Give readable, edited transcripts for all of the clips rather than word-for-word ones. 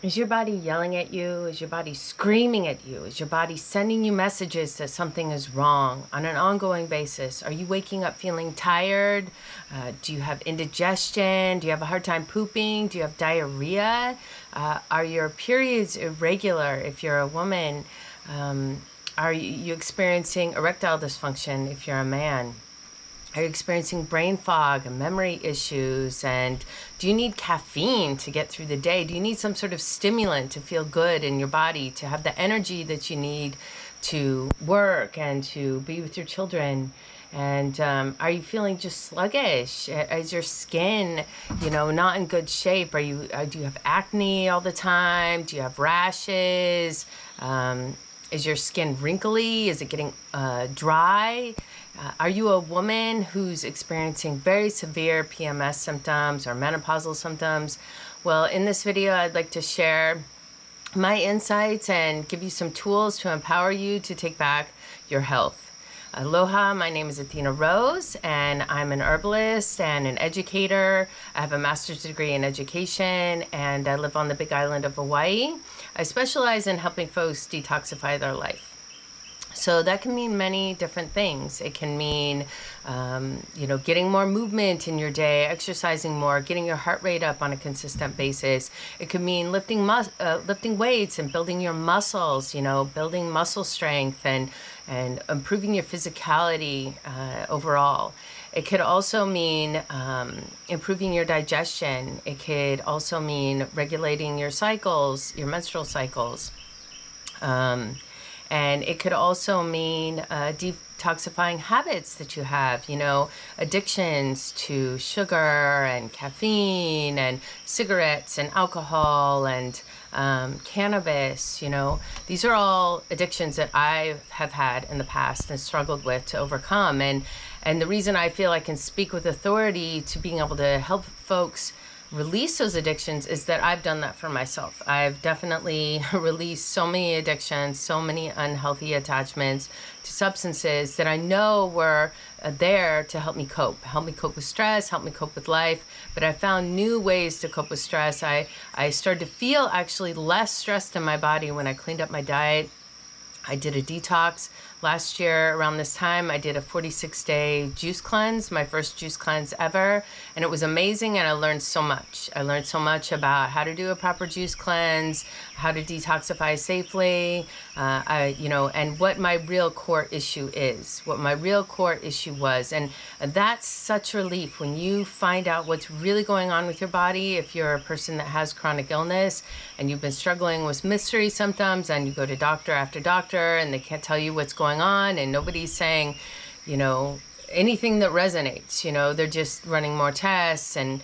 Is your body yelling at you? Is your body screaming at you? Is your body sending you messages that something is wrong on an ongoing basis? Are you waking up feeling tired? Do you have indigestion? Do you have a hard time pooping? Do you have diarrhea? Are your periods irregular if you're a woman? Are you experiencing erectile dysfunction if you're a man? Are you experiencing brain fog and memory issues? And do you need caffeine to get through the day? Do you need some sort of stimulant to feel good in your body, to have the energy that you need to work and to be with your children? And are you feeling just sluggish? Is your skin, not in good shape? Do you have acne all the time? Do you have rashes? Is your skin wrinkly? Is it getting dry? Are you a woman who's experiencing very severe PMS symptoms or menopausal symptoms? Well, in this video, I'd like to share my insights and give you some tools to empower you to take back your health. Aloha, my name is Athena Rose, and I'm an herbalist and an educator. I have a master's degree in education, and I live on the Big Island of Hawaii. I specialize in helping folks detoxify their life. So that can mean many different things. It can mean, getting more movement in your day, exercising more, getting your heart rate up on a consistent basis. It could mean lifting weights and building your muscles, building muscle strength and improving your physicality overall. It could also mean improving your digestion. It could also mean regulating your cycles, your menstrual cycles. And it could also mean detoxifying habits that you have, addictions to sugar and caffeine and cigarettes and alcohol and cannabis. These are all addictions that I have had in the past and struggled with to overcome. And the reason I feel I can speak with authority to being able to help folks release those addictions is that I've done that for myself. I've definitely released so many addictions, so many unhealthy attachments to substances that I know were there to help me cope with stress, help me cope with life. But I found new ways to cope with stress. I started to feel actually less stressed in my body when I cleaned up my diet. I did a detox last year around this time. I did a 46-day juice cleanse, my first juice cleanse ever, and it was amazing, and I learned so much. I learned so much about how to do a proper juice cleanse, how to detoxify safely, and what my real core issue is, what my real core issue was. And that's such relief when you find out what's really going on with your body. If you're a person that has chronic illness and you've been struggling with mystery symptoms and you go to doctor after doctor and they can't tell you what's going on and nobody's saying, anything that resonates, they're just running more tests and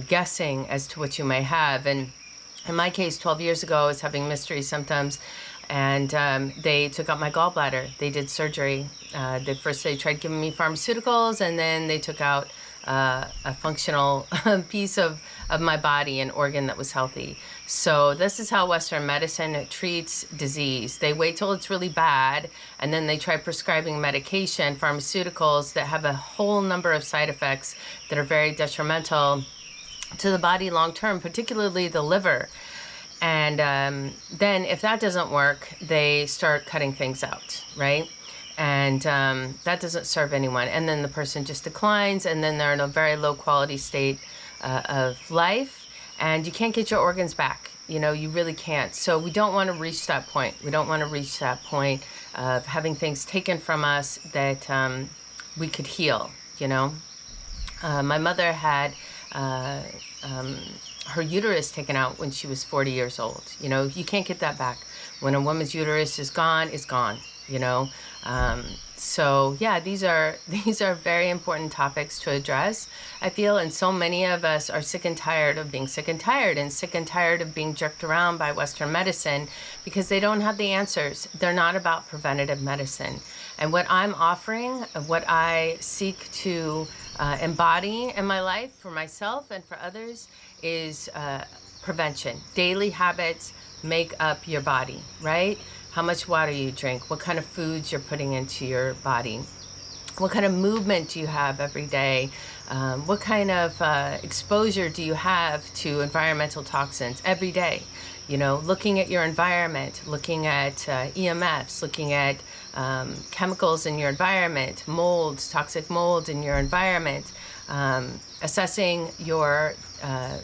guessing as to what you may have. And in my case, 12 years ago, I was having mystery symptoms, and they took out my gallbladder. They did surgery. First they tried giving me pharmaceuticals, and then they took out a functional piece of my body, an organ that was healthy. So this is how Western medicine treats disease. They wait till it's really bad, and then they try prescribing medication, pharmaceuticals that have a whole number of side effects that are very detrimental to the body long term, particularly the liver. And then if that doesn't work, they start cutting things out, right? And that doesn't serve anyone. And then the person just declines, and then they're in a very low quality state of life, and you can't get your organs back. You really can't. So we don't want to reach that point. We don't want to reach that point of having things taken from us that we could heal, My mother had her uterus taken out when she was 40 years old. You can't get that back. When a woman's uterus is gone, it's gone, So yeah, these are very important topics to address, I feel, and so many of us are sick and tired of being sick and tired of being jerked around by Western medicine because they don't have the answers. They're not about preventative medicine. And what I'm offering, what I seek to embody in my life for myself and for others is prevention. Daily habits make up your body, right? How much water you drink, what kind of foods you're putting into your body, what kind of movement do you have every day, What kind of exposure do you have to environmental toxins every day? You know, looking at your environment, looking at EMFs, looking at chemicals in your environment, molds, toxic mold in your environment, assessing your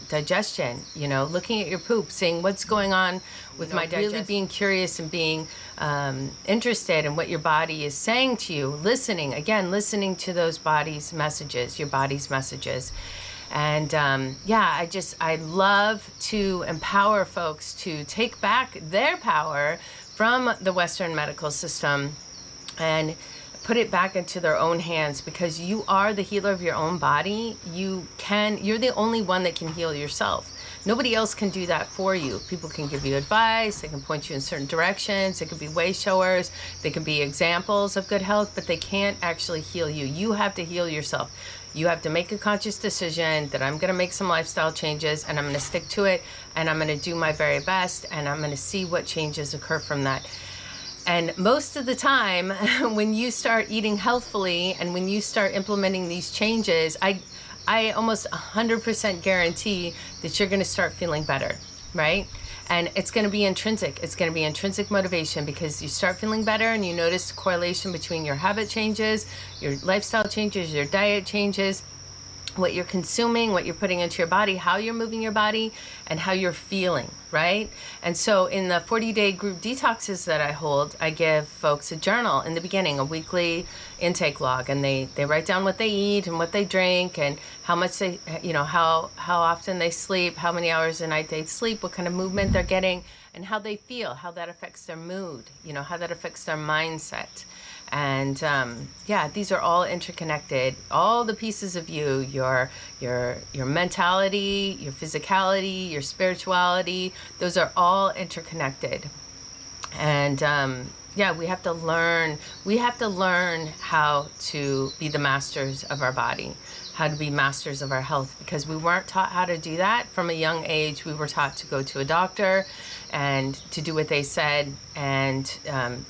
digestion, you know, looking at your poop, seeing what's going on with my digestion. Really being curious and being interested in what your body is saying to you, listening, again, listening to those body's messages, your body's messages. And yeah, I love to empower folks to take back their power from the Western medical system and put it back into their own hands, because you are the healer of your own body. You're the only one that can heal yourself. Nobody else can do that for you. People can give you advice, they can point you in certain directions, they could be way showers, they can be examples of good health, but they can't actually heal you. You have to heal yourself. You have to make a conscious decision that I'm gonna make some lifestyle changes and I'm gonna stick to it and I'm gonna do my very best and I'm gonna see what changes occur from that. And most of the time, when you start eating healthfully and when you start implementing these changes, I almost 100% guarantee that you're gonna start feeling better, right? And it's gonna be intrinsic. It's gonna be intrinsic motivation, because you start feeling better and you notice the correlation between your habit changes, your lifestyle changes, your diet changes, what you're consuming, what you're putting into your body, how you're moving your body, and how you're feeling, right? And so in the 40-day group detoxes that I hold, I give folks a journal in the beginning, a weekly intake log, and they write down what they eat and what they drink and how much they, you know, how often they sleep, how many hours a night they sleep, what kind of movement they're getting, and how they feel, how that affects their mood, you know, how that affects their mindset. And yeah, these are all interconnected. All the pieces of you, your mentality, your physicality, your spirituality, those are all interconnected. And yeah, we have to learn how to be the masters of our body, how to be masters of our health, because we weren't taught how to do that from a young age. We were taught to go to a doctor and to do what they said, and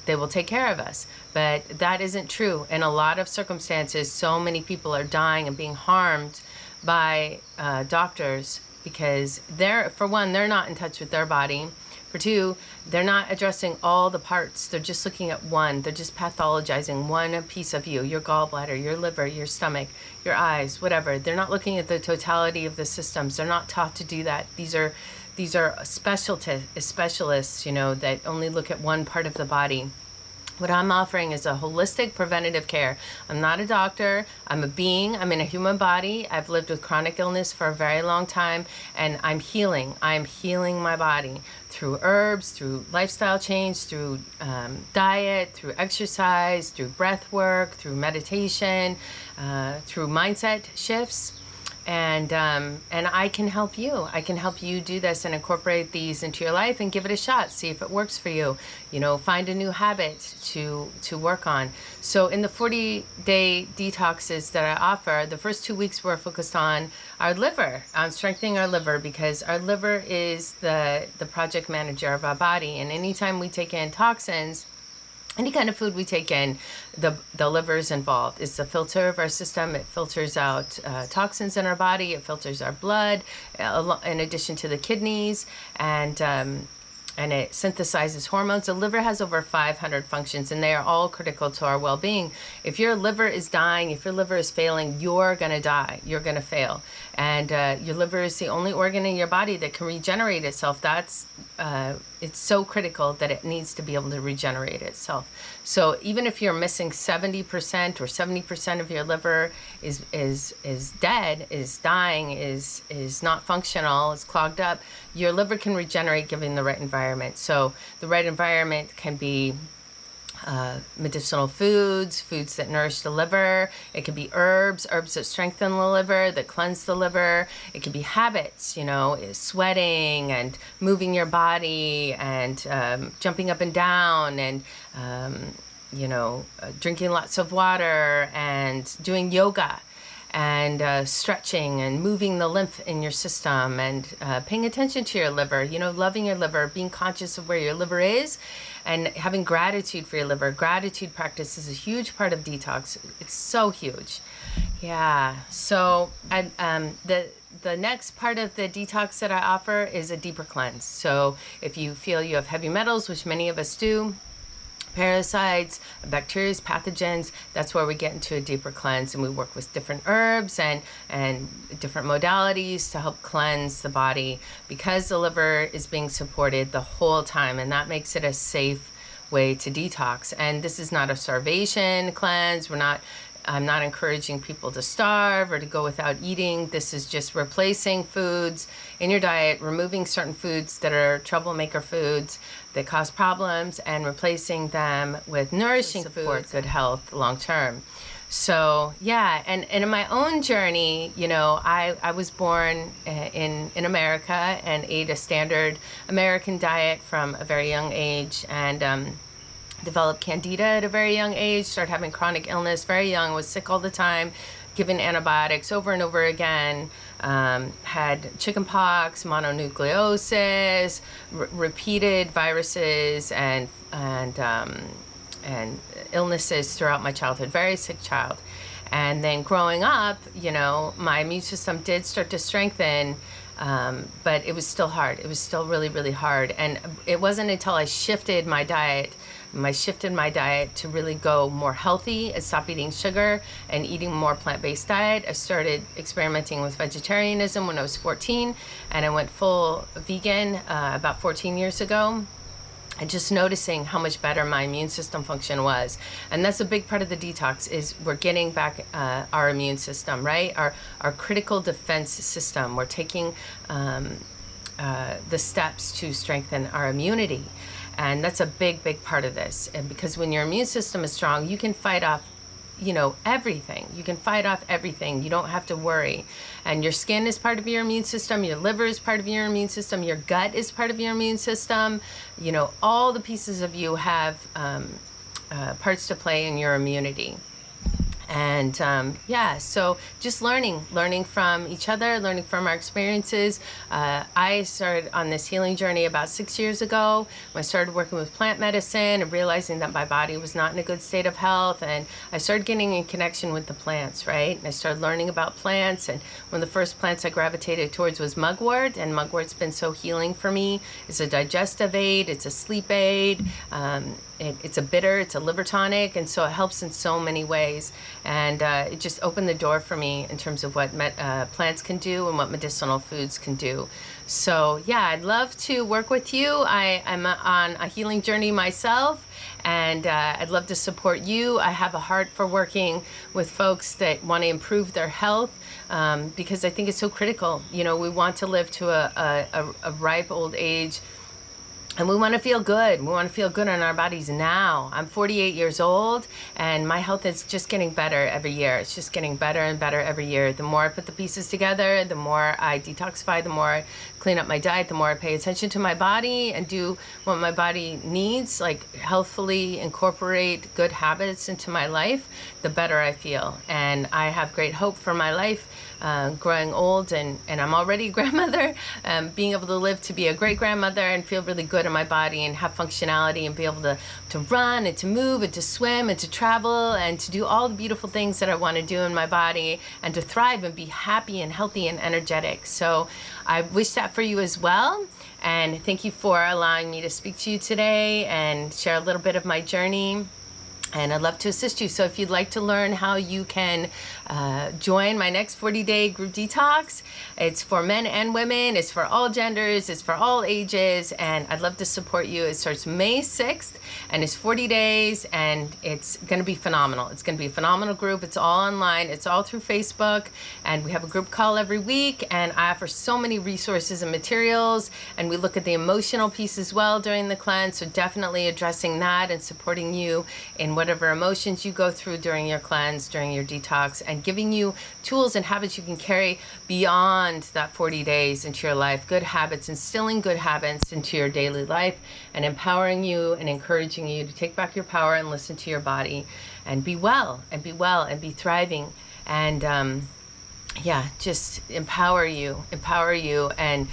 they will take care of us. But that isn't true. In a lot of circumstances, so many people are dying and being harmed by doctors because for one, they're not in touch with their body. For two, they're not addressing all the parts. They're just looking at one. They're just pathologizing one piece of you, your gallbladder, your liver, your stomach, your eyes, whatever. They're not looking at the totality of the systems. They're not taught to do that. These are specialists, you know, that only look at one part of the body. What I'm offering is a holistic preventative care. I'm not a doctor. I'm a being. I'm in a human body. I've lived with chronic illness for a very long time, and I'm healing. I'm healing my body through herbs, through lifestyle change, through diet, through exercise, through breath work, through meditation, through mindset shifts. And I can help you. I can help you do this and incorporate these into your life and give it a shot. See if it works for you. You know, find a new habit to work on. So in the 40-day detoxes that I offer, the first 2 weeks we're focused on our liver, on strengthening our liver, because our liver is the project manager of our body. And anytime we take in toxins, any kind of food we take in, the liver is involved. It's the filter of our system. It filters out toxins in our body. It filters our blood, in addition to the kidneys, and it synthesizes hormones. The liver has over 500 functions, and they are all critical to our well-being. If your liver is dying, if your liver is failing, you're going to die. You're going to fail. And your liver is the only organ in your body that can regenerate itself. It's so critical that it needs to be able to regenerate itself. So even if you're missing 70% or 70% of your liver is dead, is dying, is not functional, is clogged up, your liver can regenerate given the right environment. So the right environment can be medicinal foods that nourish the liver. It could be herbs that strengthen the liver, that cleanse the liver. It could be habits, you know, sweating and moving your body and jumping up and down and, you know, drinking lots of water and doing yoga and stretching and moving the lymph in your system and paying attention to your liver, you know, loving your liver, being conscious of where your liver is and having gratitude for your liver. Gratitude practice is a huge part of detox. It's so huge. Yeah. So, the next part of the detox that I offer is a deeper cleanse. So, if you feel you have heavy metals, which many of us do, parasites, bacteria, pathogens, that's where we get into a deeper cleanse, and we work with different herbs and different modalities to help cleanse the body, because the liver is being supported the whole time, and that makes it a safe way to detox. And this is not a starvation cleanse. I'm not encouraging people to starve or to go without eating. This is just replacing foods in your diet, removing certain foods that are troublemaker foods that cause problems, and replacing them with nourishing foods, good health long term. So yeah, and in my own journey, I was born in America and ate a standard American diet from a very young age, and developed candida at a very young age, started having chronic illness very young, was sick all the time, given antibiotics over and over again, had chickenpox, mononucleosis, repeated viruses and illnesses throughout my childhood, very sick child. And then growing up, my immune system did start to strengthen, but it was still hard. It was still really, really hard. And it wasn't until I shifted my diet to really go more healthy and stop eating sugar and eating more plant-based diet. I started experimenting with vegetarianism when I was 14, and I went full vegan about 14 years ago. And just noticing how much better my immune system function was. And that's a big part of the detox, is we're getting back our immune system, right? Our critical defense system. We're taking the steps to strengthen our immunity. And that's a big, big part of this. And because when your immune system is strong, you can fight off everything. You can fight off everything. You don't have to worry. And your skin is part of your immune system. Your liver is part of your immune system. Your gut is part of your immune system. All the pieces of you have parts to play in your immunity. And so just learning from each other, learning from our experiences. I started on this healing journey about 6 years ago when I started working with plant medicine and realizing that my body was not in a good state of health. And I started getting in connection with the plants, right? And I started learning about plants. And one of the first plants I gravitated towards was mugwort. And mugwort's been so healing for me. It's a digestive aid. It's a sleep aid. It's a bitter, it's a liver tonic, and so it helps in so many ways. And it just opened the door for me in terms of what plants can do and what medicinal foods can do. So yeah, I'd love to work with you. I'm on a healing journey myself, and I'd love to support you. I have a heart for working with folks that want to improve their health, because I think it's so critical. We want to live to a ripe old age, and we want to feel good. We want to feel good in our bodies now. I'm 48 years old, and my health is just getting better every year. It's just getting better and better every year. The more I put the pieces together, the more I detoxify, the more I clean up my diet, the more I pay attention to my body and do what my body needs, like healthfully incorporate good habits into my life, the better I feel. And I have great hope for my life. Growing old, and I'm already a grandmother, being able to live to be a great grandmother and feel really good in my body and have functionality and be able to run and to move and to swim and to travel and to do all the beautiful things that I want to do in my body, and to thrive and be happy and healthy and energetic. So I wish that for you as well. And thank you for allowing me to speak to you today and share a little bit of my journey. And I'd love to assist you. So if you'd like to learn how you can join my next 40-day group detox, it's for men and women, it's for all genders, it's for all ages, and I'd love to support you. It starts May 6th, and it's 40 days, and it's going to be phenomenal. It's going to be a phenomenal group. It's all online. It's all through Facebook, and we have a group call every week, and I offer so many resources and materials, and we look at the emotional piece as well during the cleanse, so definitely addressing that and supporting you in whatever emotions you go through during your cleanse, during your detox, and giving you tools and habits you can carry beyond that 40 days into your life. Good habits, instilling good habits into your daily life, and empowering you and encouraging you to take back your power and listen to your body and be well and be thriving. And yeah, just empower you, and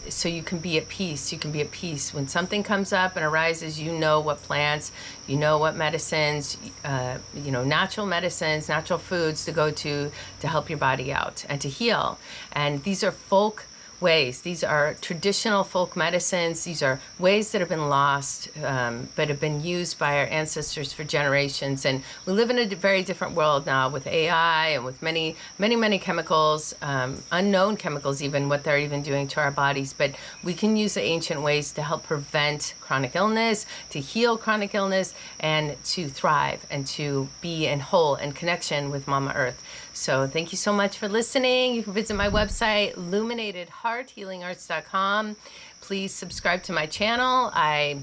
so you can be at peace. You can be at peace when something comes up and arises. You know what plants, you know what medicines, natural medicines, natural foods to go to help your body out and to heal. And these are folk ways. These are traditional folk medicines. These are ways that have been lost, but have been used by our ancestors for generations. And we live in a very different world now with AI and with many, many, many chemicals, unknown chemicals, even what they're even doing to our bodies. But we can use the ancient ways to help prevent chronic illness, to heal chronic illness, and to thrive and to be in whole and connection with Mama Earth. So thank you so much for listening. You can visit my website, luminatedhearthealingarts.com. Please subscribe to my channel. I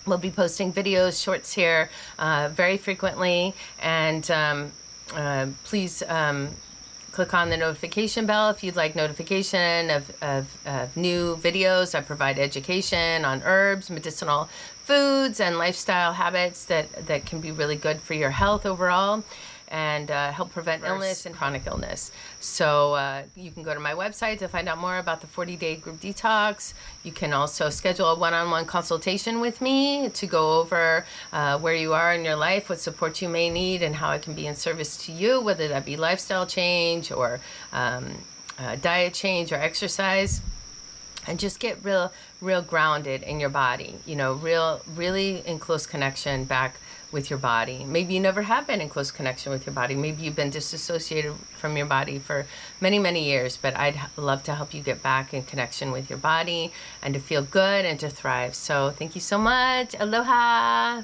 will be posting videos, shorts here very frequently. And please click on the notification bell if you'd like notification of new videos. I provide education on herbs, medicinal foods, and lifestyle habits that can be really good for your health overall, and help prevent illness and chronic illness. So you can go to my website to find out more about the 40-day group detox. You can also schedule a one-on-one consultation with me to go over where you are in your life, what support you may need, and how I can be in service to you, whether that be lifestyle change or diet change or exercise. And just get real grounded in your body, really in close connection back with your body. Maybe you never have been in close connection with your body. Maybe you've been disassociated from your body for many, many years, but I'd love to help you get back in connection with your body and to feel good and to thrive. So thank you so much. Aloha.